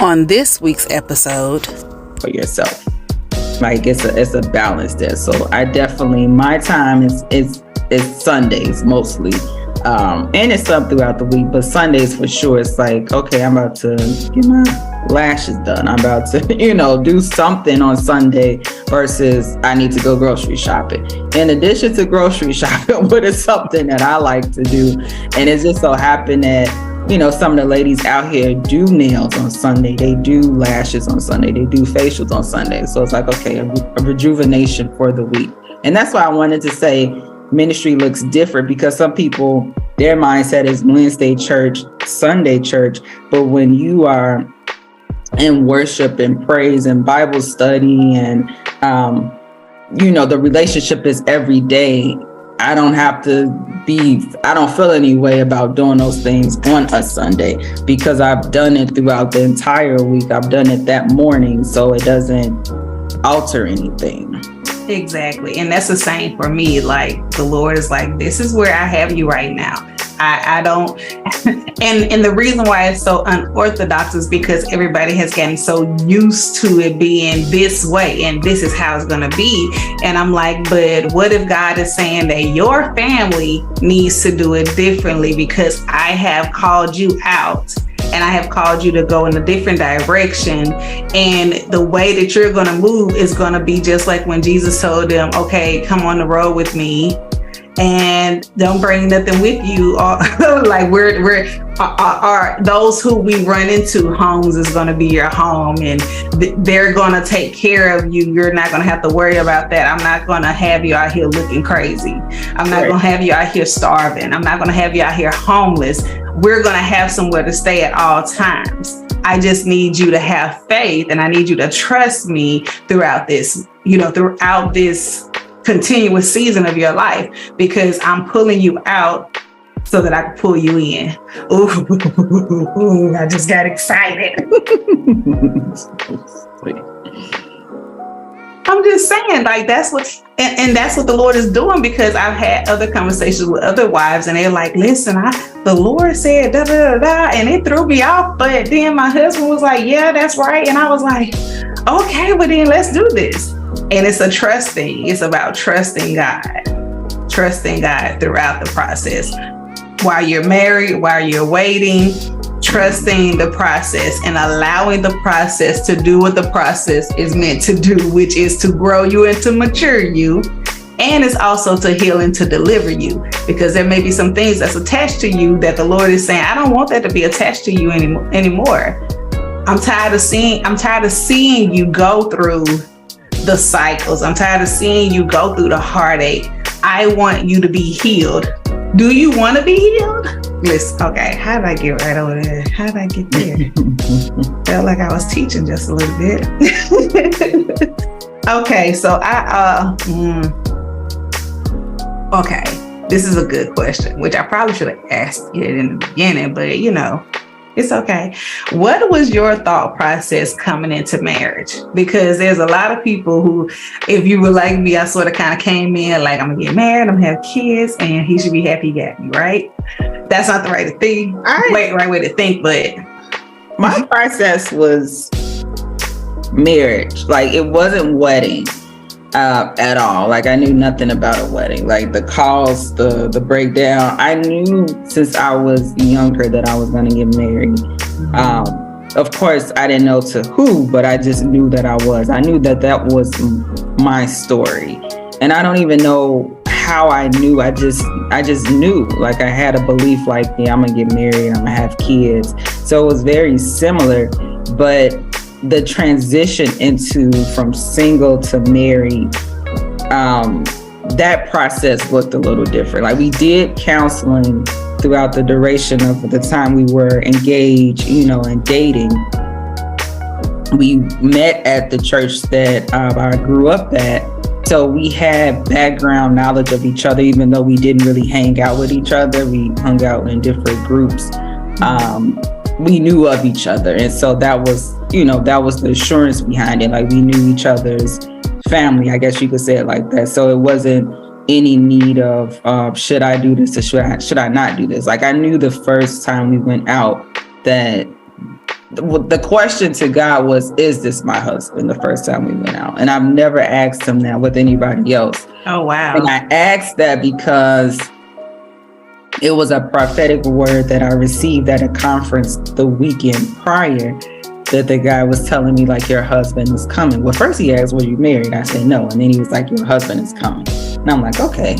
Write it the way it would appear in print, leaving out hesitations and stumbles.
On this week's episode, for yourself. Like it's a balance there. So I definitely, my time is Sundays mostly. And it's up throughout the week, but Sundays for sure. It's like, okay, I'm about to get my lashes done. I'm about to, do something on Sunday versus I need to go grocery shopping. In addition to grocery shopping, what is something that I like to do? And it just so happened that, some of the ladies out here do nails on Sunday. They do lashes on Sunday. They do facials on Sunday. So it's like, okay, a rejuvenation for the week. And that's why I wanted to say ministry looks different, because some people, their mindset is Wednesday church, Sunday church. But when you are in worship and praise and Bible study and, the relationship is every day. I don't feel any way about doing those things on a Sunday because I've done it throughout the entire week. I've done it that morning, so it doesn't alter anything. Exactly. And that's the same for me. Like the Lord is like, this is where I have you right now. I don't, and the reason why it's so unorthodox is because everybody has gotten so used to it being this way and this is how it's going to be. And I'm like, but what if God is saying that your family needs to do it differently because I have called you out and I have called you to go in a different direction. And the way that you're going to move is going to be just like when Jesus told them, okay, come on the road with me. And don't bring nothing with you. Like we're those who we run into, homes is going to be your home, and they're going to take care of you. You're not going to have to worry about that. I'm not going to have you out here looking crazy. I'm not going to have you out here starving. I'm not going to have you out here homeless. We're going to have somewhere to stay at all times. I just need you to have faith, and I need you to trust me throughout this, throughout this continuous season of your life, because I'm pulling you out so that I can pull you in. Ooh, I just got excited. I'm just saying, like, that's what, and that's what the Lord is doing, because I've had other conversations with other wives and they're like, listen, the Lord said da da da da, and it threw me off. But then my husband was like, yeah, that's right. And I was like, okay, well then let's do this. And it's a trust thing. It's about trusting God throughout the process. While you're married, while you're waiting, trusting the process and allowing the process to do what the process is meant to do, which is to grow you and to mature you. And it's also to heal and to deliver you, because there may be some things that's attached to you that the Lord is saying, I don't want that to be attached to you anymore. I'm tired of seeing you go through the cycles. I'm tired of seeing you go through the heartache. I want you to be healed. Do you want to be healed? Listen, okay, how did I get right over there? How did I get there? Felt like I was teaching just a little bit. Okay, so okay, this is a good question, which I probably should have asked it in the beginning, but it's okay. What was your thought process coming into marriage? Because there's a lot of people who, if you were like me, I sort of kind of came in like, I'm gonna get married, I'm gonna have kids, and he should be happy he got me, right? That's not the right thing. Right way to think, but my process was marriage. Like it wasn't wedding at all. Like I knew nothing about a wedding. Like the calls, the breakdown. I knew since I was younger that I was going to get married. Of course, I didn't know to who, but I just knew that I was. I knew that was my story, and I don't even know how I knew. I just knew. Like I had a belief. Like, yeah, I'm gonna get married. I'm gonna have kids. So it was very similar, but the transition from single to married, that process looked a little different. Like we did counseling throughout the duration of the time we were engaged, and dating. We met at the church that I grew up at. So we had background knowledge of each other, even though we didn't really hang out with each other. We hung out in different groups. We knew of each other. And so that was the assurance behind it. Like we knew each other's family, I guess you could say it like that. So it wasn't any need of, should I do this or should I not do this? Like I knew the first time we went out that the question to God was, is this my husband, the first time we went out? And I've never asked him that with anybody else. Oh, wow. And I asked that because it was a prophetic word that I received at a conference the weekend prior, that the guy was telling me, like, your husband is coming. Well, first he asked, were you married? I said no. And then he was like, your husband is coming. And I'm like, okay.